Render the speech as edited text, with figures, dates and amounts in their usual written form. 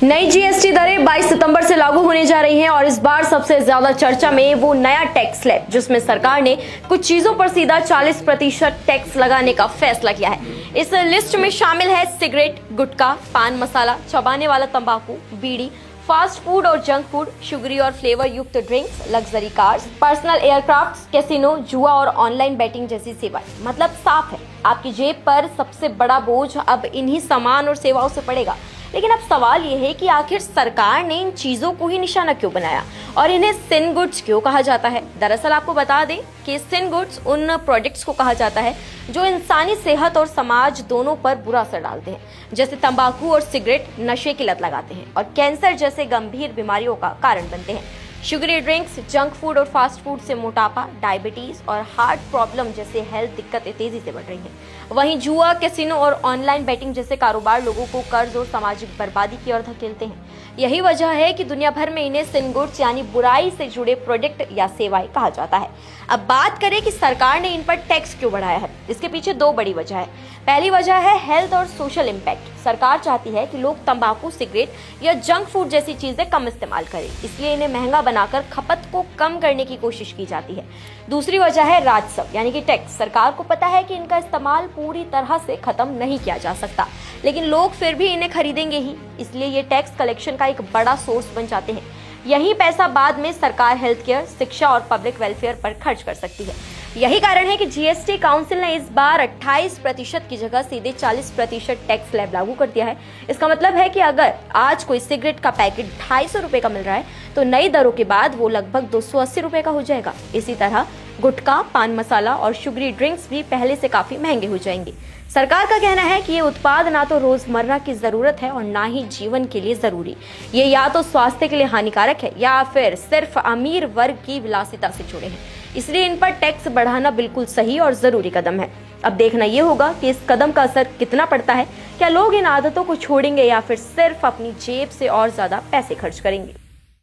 नई जीएसटी दरें 22 सितंबर से लागू होने जा रही हैं और इस बार सबसे ज्यादा चर्चा में वो नया टैक्स स्लैब जिसमें सरकार ने कुछ चीजों पर सीधा 40% टैक्स लगाने का फैसला किया है। इस लिस्ट में शामिल है सिगरेट, गुटखा, पान मसाला, चबाने वाला तंबाकू, बीड़ी, फास्ट फूड और जंक फूड, शुगरी और फ्लेवर युक्त drinks, luxury cars, personal aircraft, casino, जुआ और ऑनलाइन बैटिंग जैसी सेवाएं। मतलब साफ है, आपकी जेब पर सबसे बड़ा बोझ अब इन्हीं सामान और सेवाओं से पड़ेगा। लेकिन अब सवाल ये है कि आखिर सरकार ने इन चीजों को ही निशाना क्यों बनाया और इन्हें सिन गुड्स क्यों कहा जाता है। दरअसल आपको बता दें कि सिन गुड्स उन प्रोडक्ट्स को कहा जाता है जो इंसानी सेहत और समाज दोनों पर बुरा असर डालते हैं, जैसे तंबाकू और सिगरेट नशे की लत लगाते हैं और कैंसर जैसे गंभीर बीमारियों का कारण बनते हैं। शुगरी ड्रिंक्स, जंक फूड और फास्ट फूड से मोटापा, डायबिटीज और हार्ट प्रॉब्लम जैसे हेल्थ दिक्कतें तेजी से बढ़ रही हैं। वहीं जुआ, कैसीनो और ऑनलाइन बैटिंग जैसे कारोबार लोगों को कर्ज और सामाजिक बर्बादी की ओर धकेलते हैं। यही वजह है कि दुनिया भर में इन्हें सिन गुड्स यानी बुराई से जुड़े प्रोडक्ट या सेवाएं कहा जाता है। अब बात करें कि सरकार ने इन पर टैक्स क्यों बढ़ाया है। इसके पीछे दो बड़ी वजह है। पहली वजह है हेल्थ और सोशल इम्पैक्ट। सरकार चाहती है कि लोग तंबाकू, सिगरेट या जंक फूड जैसी चीजें कम इस्तेमाल करें, इसलिए इन्हें महंगा बनाकर खपत को कम करने की कोशिश की जाती है। दूसरी वजह है राजस्व यानी कि टैक्स। सरकार को पता है कि इनका इस्तेमाल पूरी तरह से खत्म नहीं किया जा सकता, लेकिन लोग फिर भी इन्हें खरीदेंगे ही, इसलिए ये टैक्स कलेक्शन का एक बड़ा सोर्स बन जाते हैं। यही पैसा बाद में सरकार हेल्थ केयर, शिक्षा और पब्लिक वेलफेयर पर खर्च कर सकती है। यही कारण है कि जीएसटी काउंसिल ने इस बार 28% की जगह सीधे 40% टैक्स स्लैब लागू कर दिया है। इसका मतलब है कि अगर आज कोई सिगरेट का पैकेट 250 रुपए का मिल रहा है तो नई दरों के बाद वो लगभग 280 रुपए का हो जाएगा। इसी तरह गुटखा, पान मसाला और शुगरी ड्रिंक्स भी पहले से काफी महंगे हो जाएंगे। सरकार का कहना है कि ये उत्पाद ना तो रोजमर्रा की जरूरत है और ना ही जीवन के लिए जरूरी। ये या तो स्वास्थ्य के लिए हानिकारक है या फिर सिर्फ अमीर वर्ग की विलासिता से जुड़े हैं, इसलिए इन पर टैक्स बढ़ाना बिल्कुल सही और जरूरी कदम है। अब देखना ये होगा कि इस कदम का असर कितना पड़ता है। क्या लोग इन आदतों को छोड़ेंगे या फिर सिर्फ अपनी जेब से और ज्यादा पैसे खर्च करेंगे।